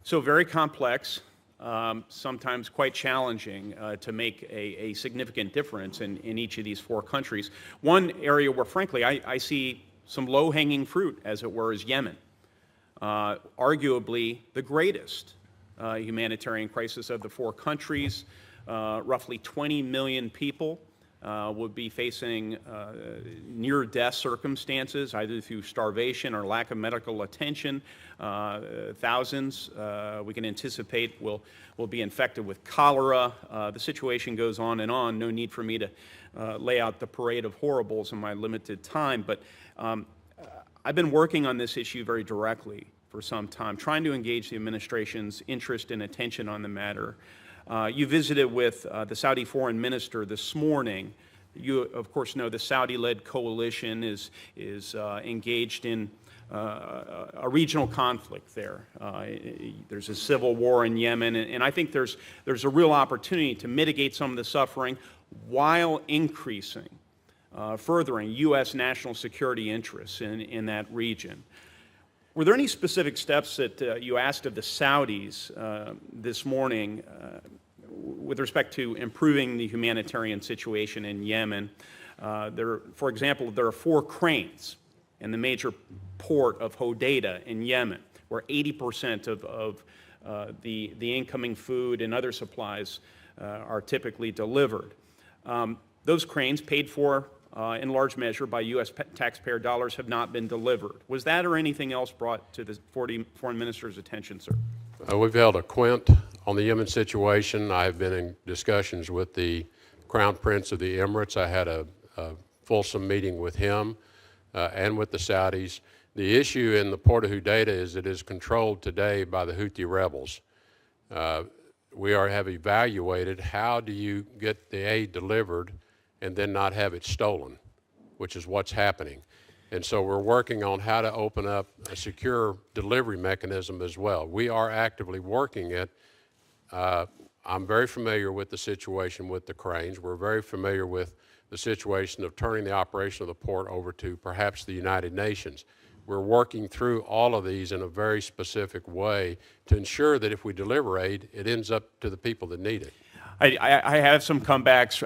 So very complex, sometimes quite challenging to make a significant difference in each of these four countries. One area where, frankly, I see some low-hanging fruit, as it were, is Yemen. Arguably the greatest humanitarian crisis of the four countries. Roughly 20 million people would be facing near-death circumstances, either through starvation or lack of medical attention. Thousands, we can anticipate, will be infected with cholera. The situation goes on and on. No need for me to lay out the parade of horribles in my limited time, but I've been working on this issue very directly for some time, trying to engage the administration's interest and attention on the matter. You visited with the Saudi foreign minister this morning. You, of course, know the Saudi-led coalition is engaged in a regional conflict there. There's a civil war in Yemen, and I think there's a real opportunity to mitigate some of the suffering while increasing, furthering U.S. national security interests in that region. Were there any specific steps that you asked of the Saudis this morning with respect to improving the humanitarian situation in Yemen? For example, there are 4 cranes in the major port of Hodeidah in Yemen, where 80% of the incoming food and other supplies are typically delivered. Those cranes, paid for in large measure by U.S. taxpayer dollars, have not been delivered. Was that or anything else brought to the foreign minister's attention, sir? We've held a quint on the Yemen situation. I've been in discussions with the Crown Prince of the Emirates. I had a fulsome meeting with him and with the Saudis. The issue in the port of Hodeidah is it is controlled today by the Houthi rebels. We have evaluated how do you get the aid delivered and then not have it stolen, which is what's happening. And so we're working on how to open up a secure delivery mechanism as well. We are actively working it. I'm very familiar with the situation with the cranes. We're very familiar with the situation of turning the operation of the port over to perhaps the United Nations. We're working through all of these in a very specific way to ensure that if we deliver aid, it ends up to the people that need it. I have some comebacks.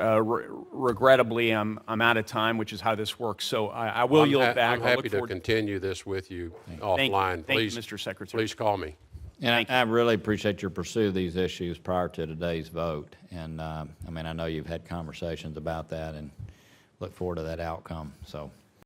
Regrettably, I'm out of time, which is how this works. So I will yield back. I'm happy to continue this with you offline. Thank you, Mr. Secretary. Please call me. And I really appreciate your pursuit of these issues prior to today's vote. And I mean, I know you've had conversations about that and look forward to that outcome. So